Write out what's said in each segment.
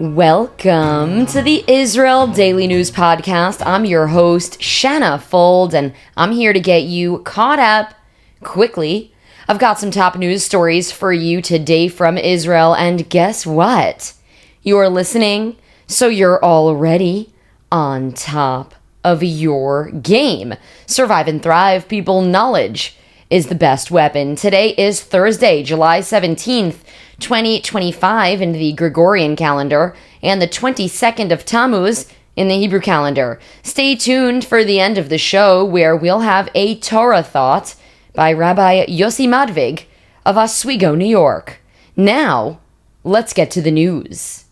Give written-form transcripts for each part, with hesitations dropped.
Welcome to the Israel Daily News Podcast. I'm your host, Shanna Fold, and I'm here to get you caught up quickly. I've got some top news stories for you today from Israel, and guess what? You're listening, so you're already on top of your game. Survive and thrive, people. Knowledge is the best weapon. Today is Thursday, July 17th, 2025 in the Gregorian calendar, and the 22nd of Tammuz in the Hebrew calendar. Stay tuned for the end of the show, where we'll have a Torah thought by Rabbi Yossi Madvig of Oswego, New York. Now, let's get to the news.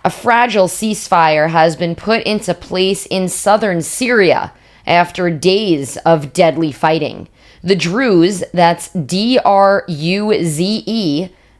A fragile ceasefire has been put into place in southern Syria after days of deadly fighting. The Druze, that's D-R-U-Z-E,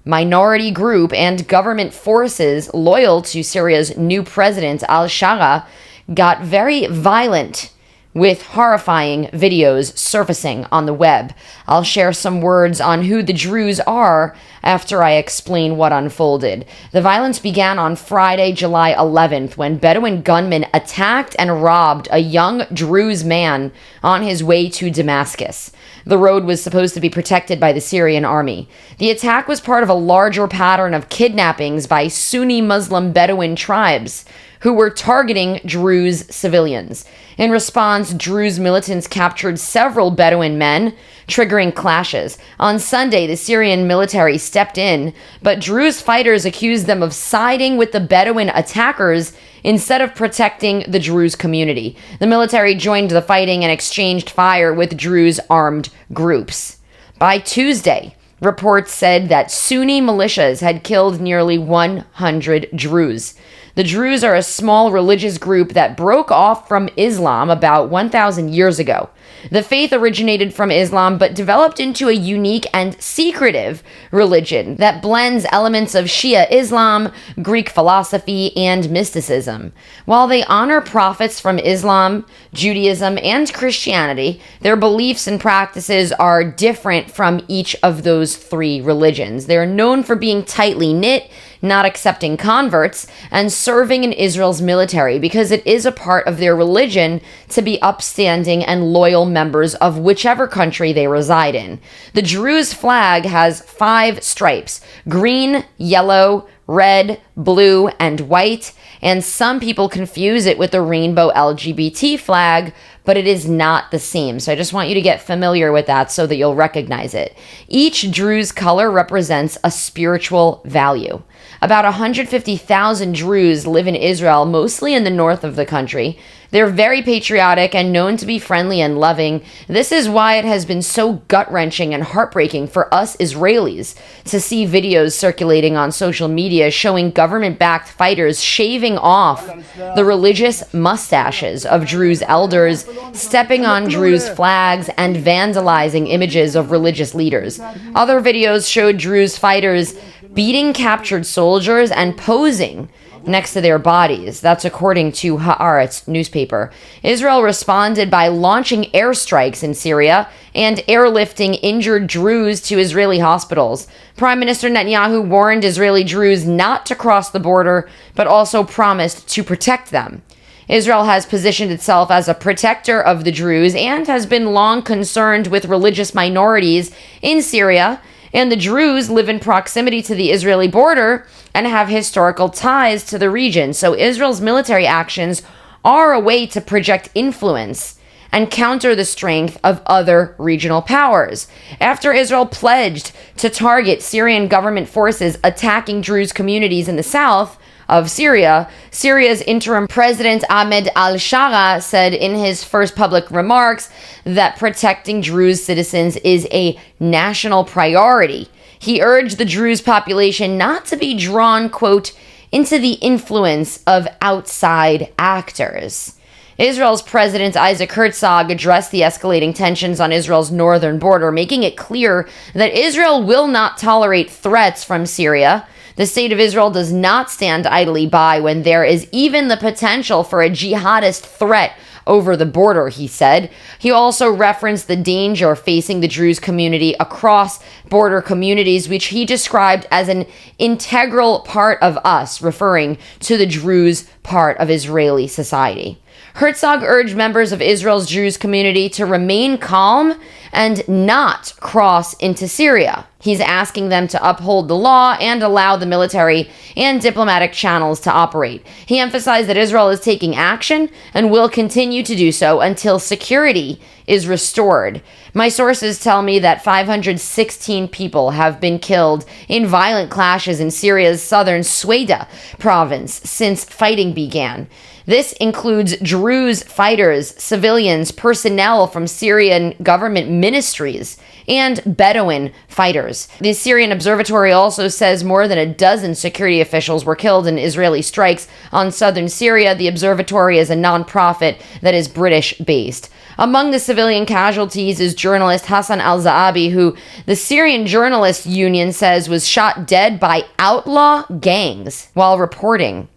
minority group and government forces loyal to Syria's new president, al-Shara, got very violent, with horrifying videos surfacing on the web. I'll share some words on who the Druze are after I explain what unfolded. The violence began on Friday, July 11th, when Bedouin gunmen attacked and robbed a young Druze man on his way to Damascus. The road was supposed to be protected by the Syrian army. The attack was part of a larger pattern of kidnappings by Sunni Muslim Bedouin tribes who were targeting Druze civilians. In response, Druze militants captured several Bedouin men, triggering clashes. On Sunday, the Syrian military stepped in, but Druze fighters accused them of siding with the Bedouin attackers instead of protecting the Druze community. The military joined the fighting and exchanged fire with Druze armed groups. By Tuesday, reports said that Sunni militias had killed nearly 100 Druze. The Druze are a small religious group that broke off from Islam about 1,000 years ago. The faith originated from Islam but developed into a unique and secretive religion that blends elements of Shia Islam, Greek philosophy, and mysticism. While they honor prophets from Islam, Judaism, and Christianity, their beliefs and practices are different from each of those three religions. They are known for being tightly knit, not accepting converts, and serving in Israel's military because it is a part of their religion to be upstanding and loyal members of whichever country they reside in. The Druze flag has 5 stripes: green, yellow, red, blue, and white, and some people confuse it with the rainbow LGBT flag, but it is not the same. So I just want you to get familiar with that so that you'll recognize it. Each Druze color represents a spiritual value. About 150,000 Druze live in Israel, mostly in the north of the country. They're very patriotic and known to be friendly and loving. This is why it has been so gut-wrenching and heartbreaking for us Israelis to see videos circulating on social media showing government-backed fighters shaving off the religious mustaches of Druze elders, stepping on Druze flags, and vandalizing images of religious leaders. Other videos showed Druze fighters beating captured soldiers and posing next to their bodies. That's according to Haaretz newspaper. Israel responded by launching airstrikes in Syria and airlifting injured Druze to Israeli hospitals. Prime Minister Netanyahu warned Israeli Druze not to cross the border, but also promised to protect them. Israel has positioned itself as a protector of the Druze and has been long concerned with religious minorities in Syria, and the Druze live in proximity to the Israeli border and have historical ties to the region. So Israel's military actions are a way to project influence and counter the strength of other regional powers. After Israel pledged to target Syrian government forces attacking Druze communities in the south of Syria, Syria's interim president Ahmed al-Shara said in his first public remarks that protecting Druze citizens is a national priority. He urged the Druze population not to be drawn, quote, into the influence of outside actors. Israel's President Isaac Herzog addressed the escalating tensions on Israel's northern border, making it clear that Israel will not tolerate threats from Syria. The state of Israel does not stand idly by when there is even the potential for a jihadist threat over the border, he said. He also referenced the danger facing the Druze community across border communities, which he described as an integral part of us, referring to the Druze part of Israeli society. Herzog urged members of Israel's Druze community to remain calm and not cross into Syria. He's asking them to uphold the law and allow the military and diplomatic channels to operate. He emphasized that Israel is taking action and will continue to do so until security is restored. My sources tell me that 516 people have been killed in violent clashes in Syria's southern Sweda province since fighting began. This includes Druze fighters, civilians, personnel from Syrian government ministries, and Bedouin fighters. The Syrian Observatory also says more than a dozen security officials were killed in Israeli strikes on southern Syria. The observatory is a nonprofit that is British-based. Among the civilian casualties is journalist Hassan al-Zaabi, who the Syrian Journalists Union says was shot dead by outlaw gangs while reporting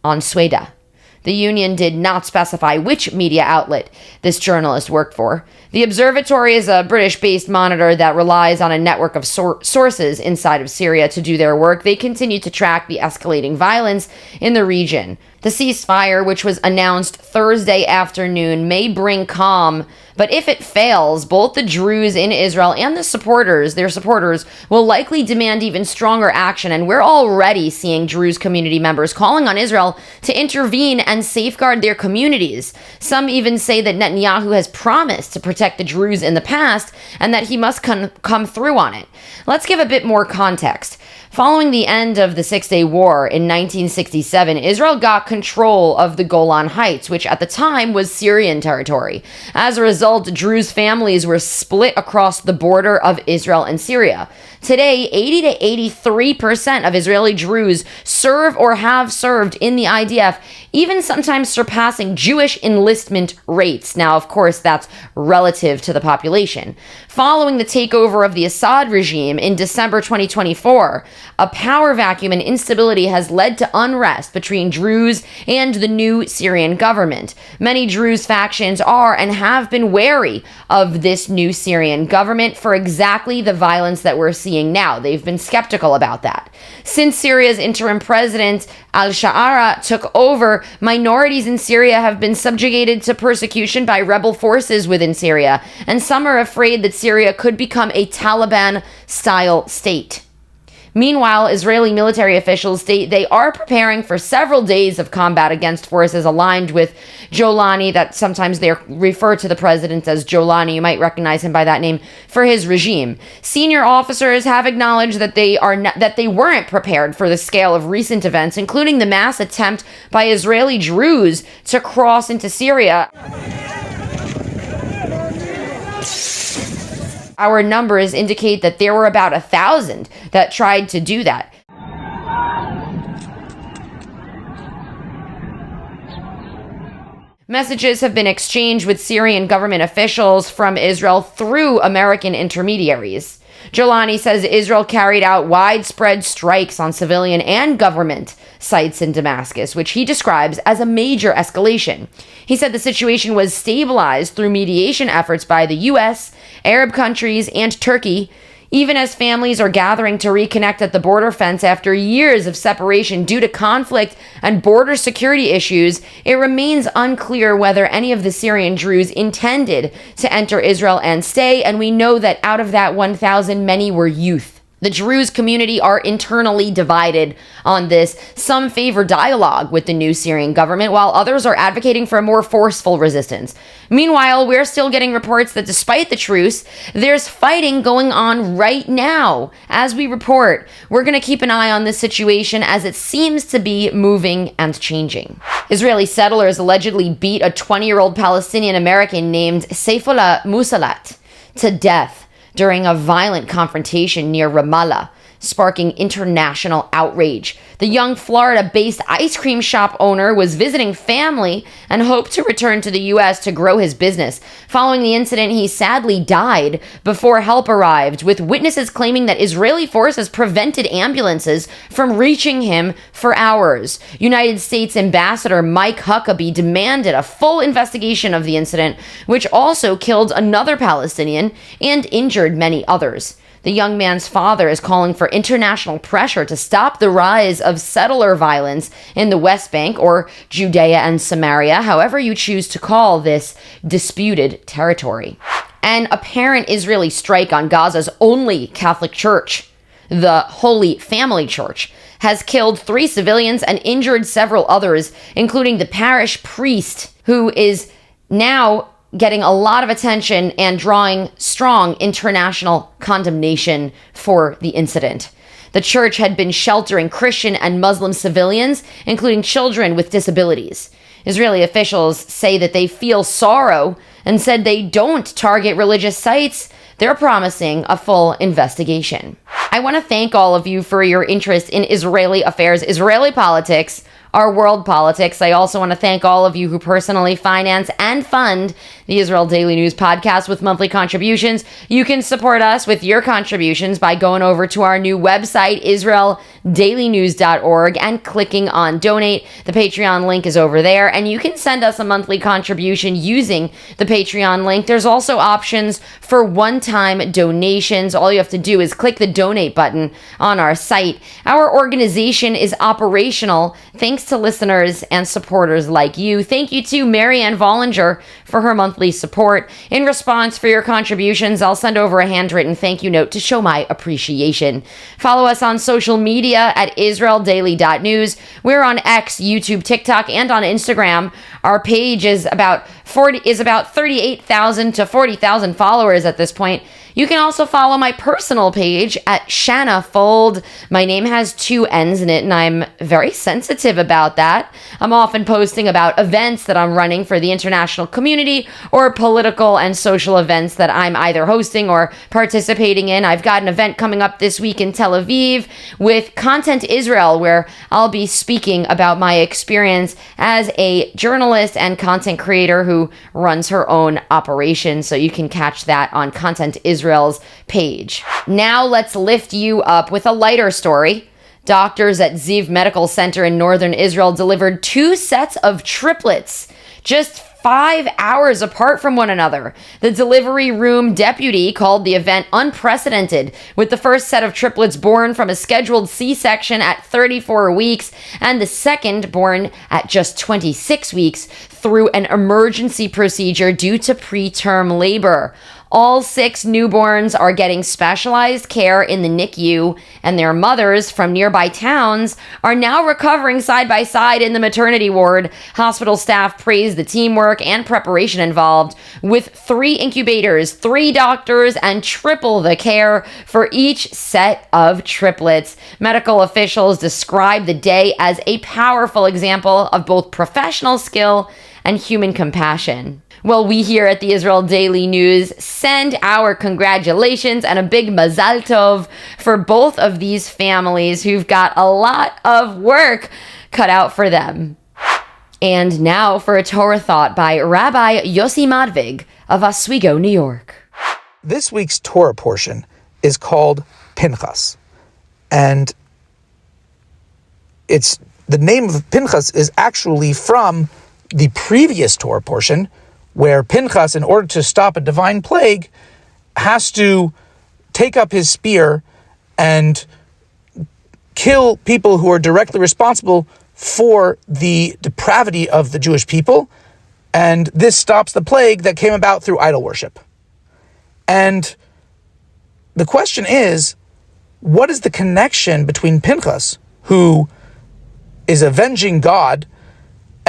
on Sweda. The union did not specify which media outlet this journalist worked for. The observatory is a British-based monitor that relies on a network of sources inside of Syria to do their work. They continue to track the escalating violence in the region. The ceasefire, which was announced Thursday afternoon, may bring calm, but if it fails, both the Druze in Israel and their supporters, will likely demand even stronger action, and we're already seeing Druze community members calling on Israel to intervene and safeguard their communities. Some even say that Netanyahu has promised to protect the Druze in the past, and that he must come through on it. Let's give a bit more context. Following the end of the Six-Day War in 1967, Israel got control of the Golan Heights, which at the time was Syrian territory. As a result, Druze families were split across the border of Israel and Syria. Today, 80 to 83% of Israeli Druze serve or have served in the IDF, even sometimes surpassing Jewish enlistment rates. Now, of course, that's relative to the population. Following the takeover of the Assad regime in December 2024, a power vacuum and instability has led to unrest between Druze and the new Syrian government. Many Druze factions are and have been wary of this new Syrian government for exactly the violence that we're seeing now. They've been skeptical about that. Since Syria's interim president al-Shara took over, minorities in Syria have been subjugated to persecution by rebel forces within Syria, and some are afraid that Syria could become a Taliban-style state. Meanwhile, Israeli military officials state they are preparing for several days of combat against forces aligned with Jolani, that sometimes they refer to the president as Jolani, you might recognize him by that name, for his regime. Senior officers have acknowledged that they weren't prepared for the scale of recent events, including the mass attempt by Israeli Druze to cross into Syria. Our numbers indicate that there were about 1,000 that tried to do that. Messages have been exchanged with Syrian government officials from Israel through American intermediaries. Jolani says Israel carried out widespread strikes on civilian and government sites in Damascus, which he describes as a major escalation. He said the situation was stabilized through mediation efforts by the U.S., Arab countries, and Turkey, even as families are gathering to reconnect at the border fence after years of separation due to conflict and border security issues. It remains unclear whether any of the Syrian Druze intended to enter Israel and stay, and we know that out of that 1,000, many were youth. The Druze community are internally divided on this. Some favor dialogue with the new Syrian government, while others are advocating for a more forceful resistance. Meanwhile, we're still getting reports that despite the truce, there's fighting going on right now. As we report, we're going to keep an eye on this situation as it seems to be moving and changing. Israeli settlers allegedly beat a 20-year-old Palestinian-American named Saifullah Musalat to death during a violent confrontation near Ramallah. sparking international outrage. The young Florida-based ice cream shop owner was visiting family and hoped to return to the U.S. to grow his business. Following the incident, he sadly died before help arrived, with witnesses claiming that Israeli forces prevented ambulances from reaching him for hours. United States Ambassador Mike Huckabee demanded a full investigation of the incident, which also killed another Palestinian and injured many others. The young man's father is calling for international pressure to stop the rise of settler violence in the West Bank, or Judea and Samaria, however you choose to call this disputed territory. An apparent Israeli strike on Gaza's only Catholic church, the Holy Family Church, has killed 3 civilians and injured several others, including the parish priest, who is now getting a lot of attention and drawing strong international condemnation for the incident. The church had been sheltering Christian and Muslim civilians, including children with disabilities. Israeli officials say that they feel sorrow and said they don't target religious sites. They're promising a full investigation. I want to thank all of you for your interest in Israeli affairs, Israeli politics, our world politics. I also want to thank all of you who personally finance and fund the Israel Daily News podcast with monthly contributions. You can support us with your contributions by going over to our new website, israeldailynews.org, and clicking on donate. The Patreon link is over there, and you can send us a monthly contribution using the Patreon link. There's also options for one-time donations. All you have to do is click the donate button on our site. Our organization is operational thanks to listeners and supporters like you. Thank you to Marianne Vollinger for her monthly support. In response for your contributions, I'll send over a handwritten thank you note to show my appreciation. Follow us on social media at israeldaily.news. We're on X, YouTube, TikTok, and on Instagram. Our page is about 38,000 to 40,000 followers at this point. You can also follow my personal page at Shanna Fold. My name has 2 N's in it, and I'm very sensitive about that. I'm often posting about events that I'm running for the international community or political and social events that I'm either hosting or participating in. I've got an event coming up this week in Tel Aviv with Content Israel, where I'll be speaking about my experience as a journalist and content creator who runs her own operation. So you can catch that on Content Israel's page. Now let's lift you up with a lighter story. Doctors at Ziv Medical Center in northern Israel delivered 2 sets of triplets just 5 hours apart from one another. The delivery room deputy called the event unprecedented, with the first set of triplets born from a scheduled C-section at 34 weeks and the second born at just 26 weeks through an emergency procedure due to preterm labor. All 6 newborns are getting specialized care in the NICU, and their mothers from nearby towns are now recovering side by side in the maternity ward. Hospital staff praised the teamwork and preparation involved, with 3 incubators, 3 doctors, and triple the care for each set of triplets. Medical officials describe the day as a powerful example of both professional skill and human compassion. Well, we here at the Israel Daily News send our congratulations and a big mazal tov for both of these families who've got a lot of work cut out for them. And now for a Torah thought by Rabbi Yossi Madvig of Oswego, New York. This week's Torah portion is called Pinchas. And the name of Pinchas is actually from the previous Torah portion, where Pinchas, in order to stop a divine plague, has to take up his spear and kill people who are directly responsible for the depravity of the Jewish people. And this stops the plague that came about through idol worship. And the question is, what is the connection between Pinchas, who is avenging God,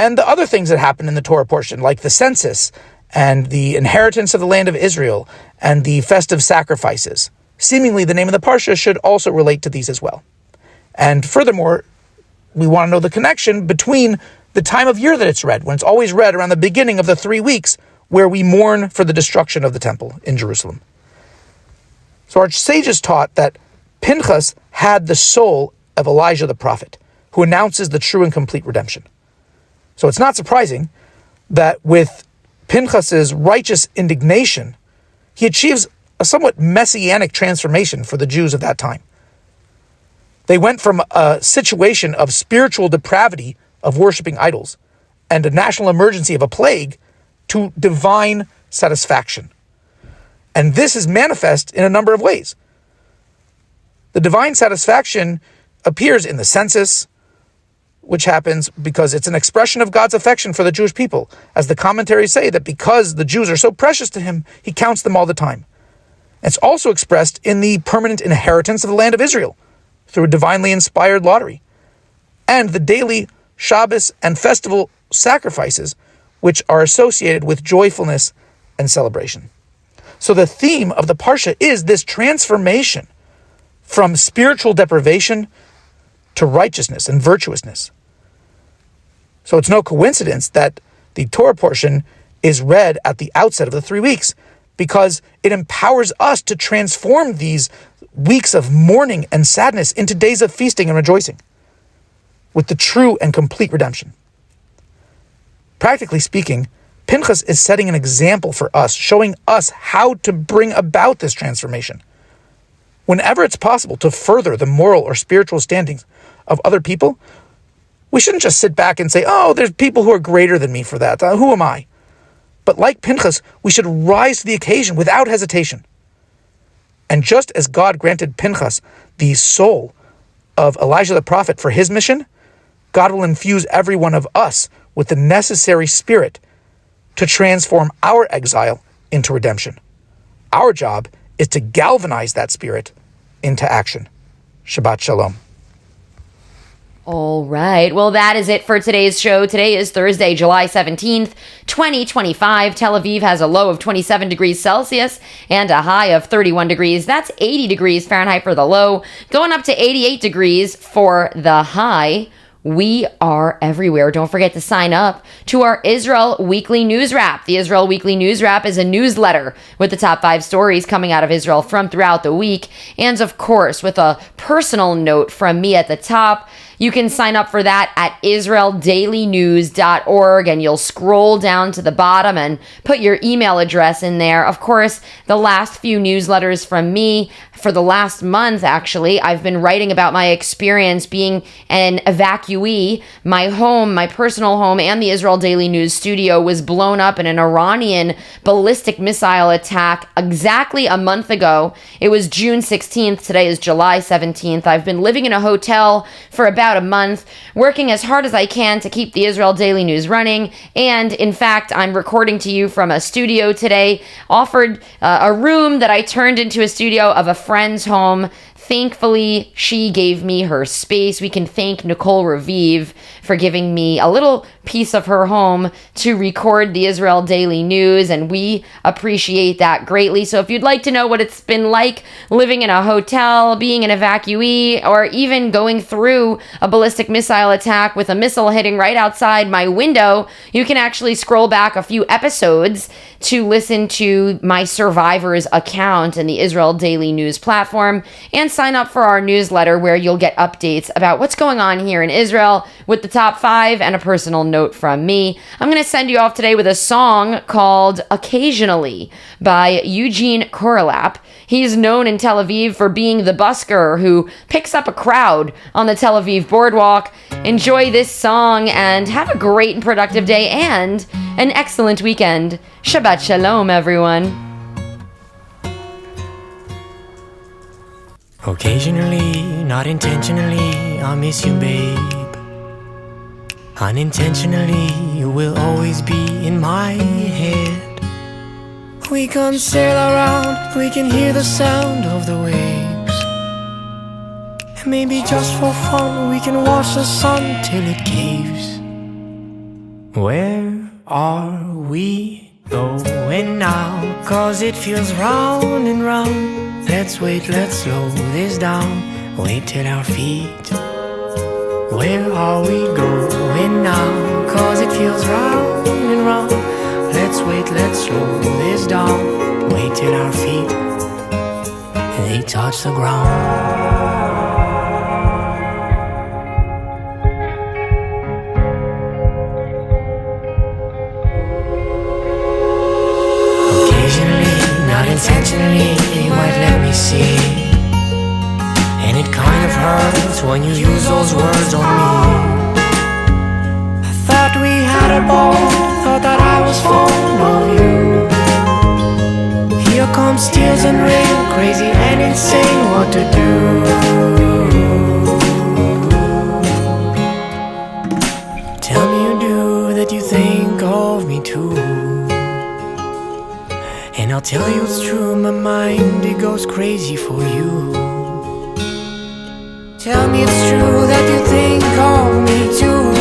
and the other things that happen in the Torah portion, like the census and the inheritance of the land of Israel and the festive sacrifices? Seemingly, the name of the parsha should also relate to these as well. And furthermore, we want to know the connection between the time of year that it's read, when it's always read around the beginning of the 3 weeks, where we mourn for the destruction of the temple in Jerusalem. So our sages taught that Pinchas had the soul of Elijah the prophet, who announces the true and complete redemption. So it's not surprising that with Pinchas's righteous indignation, he achieves a somewhat messianic transformation for the Jews of that time. They went from a situation of spiritual depravity of worshiping idols and a national emergency of a plague to divine satisfaction. And this is manifest in a number of ways. The divine satisfaction appears in the census, which happens because it's an expression of God's affection for the Jewish people. As the commentaries say, that because the Jews are so precious to him, he counts them all the time. It's also expressed in the permanent inheritance of the land of Israel through a divinely inspired lottery, and the daily Shabbos and festival sacrifices, which are associated with joyfulness and celebration. So the theme of the Parsha is this transformation from spiritual deprivation to righteousness and virtuousness. So it's no coincidence that the Torah portion is read at the outset of the 3 weeks, because it empowers us to transform these weeks of mourning and sadness into days of feasting and rejoicing with the true and complete redemption. Practically speaking, Pinchas is setting an example for us, showing us how to bring about this transformation. Whenever it's possible to further the moral or spiritual standings of other people, we shouldn't just sit back and say, oh, there's people who are greater than me for that. Who am I? But like Pinchas, we should rise to the occasion without hesitation. And just as God granted Pinchas the soul of Elijah the prophet for his mission, God will infuse every one of us with the necessary spirit to transform our exile into redemption. Our job is to galvanize that spirit into action. Shabbat Shalom. All right. Well, that is it for today's show. Today is Thursday, July 17th, 2025. Tel Aviv has a low of 27 degrees Celsius and a high of 31 degrees. That's 80 degrees Fahrenheit for the low, going up to 88 degrees for the high. We are everywhere. Don't forget to sign up to our Israel Weekly News Wrap. The Israel Weekly News Wrap is a newsletter with the top 5 stories coming out of Israel from throughout the week. And of course, with a personal note from me at the top. You can sign up for that at israeldailynews.org, and you'll scroll down to the bottom and put your email address in there. Of course, the last few newsletters from me, for the last month, actually, I've been writing about my experience being an evacuee. My home, my personal home, and the Israel Daily News studio was blown up in an Iranian ballistic missile attack exactly a month ago. It was June 16th. Today is July 17th. I've been living in a hotel for about a month, working as hard as I can to keep the Israel Daily News running. And in fact, I'm recording to you from a studio today, offered a room that I turned into a studio of a friend's home. Thankfully, she gave me her space. We can thank Nicole Raviv for giving me a little piece of her home to record the Israel Daily News, and we appreciate that greatly. So if you'd like to know what it's been like living in a hotel, being an evacuee, or even going through a ballistic missile attack with a missile hitting right outside my window, you can actually scroll back a few episodes to listen to my survivor's account in the Israel Daily News platform, and sign up for our newsletter where you'll get updates about what's going on here in Israel with the top 5 and a personal note from me. I'm going to send you off today with a song called Occasionally by Eugene Korolap. He's known in Tel Aviv for being the busker who picks up a crowd on the Tel Aviv boardwalk. Enjoy this song and have a great and productive day and an excellent weekend. Shabbat Shalom, everyone. Occasionally, not intentionally, I miss you, babe. Unintentionally, you will always be in my head. We can sail around, we can hear the sound of the waves. And maybe just for fun, we can watch the sun till it caves. Where are we going now? 'Cause it feels round and round. Let's wait, let's slow this down. Wait till our feet. Where are we going now? 'Cause it feels round and round. Let's wait, let's slow this down. Wait till our feet. they touch the ground. Intentionally, you might let me see, and it kind of hurts when you use those words on me. I thought we had a ball, thought that I was fond of you. Here comes tears and rain, crazy and insane, what to do? Tell me you do, that you think of me too. And I'll tell you it's true, my mind, it goes crazy for you. Tell me it's true that you think of me too.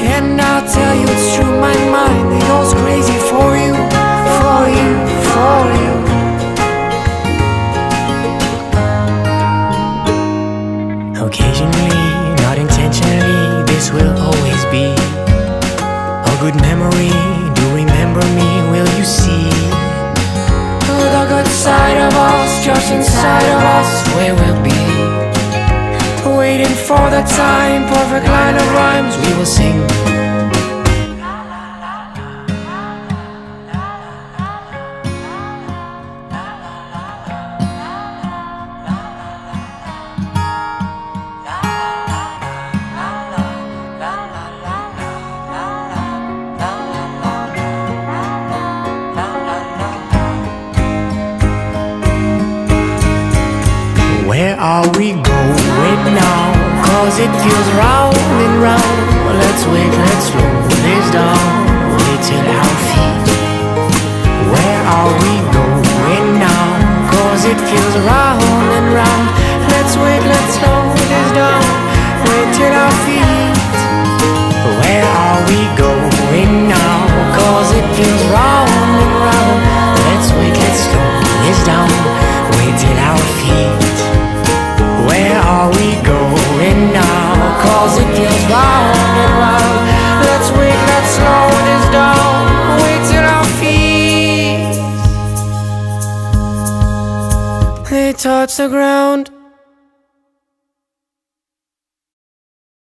And I'll tell you it's true, my mind, it goes crazy for you, for you, for you. Occasionally, not intentionally, this will always be a good memory. Remember me, will you see? Oh, the good side of us, just inside of us, where we'll be. Waiting for the time, perfect line of rhymes we will sing. Where are we going now? Cause it feels round and round. Let's wait, let's slow this down. Wait till our feet. Where are we going now? Cause it feels round and round. Let's wait, let's slow this down. Wait till our feet. Where are we going now? Cause it feels round and round. Let's wait, let's slow this down. Wait till our feet. Where are we going now? Cause it feels round and round. Let's wait, let's slow this down. Wait till our feet they touch the ground.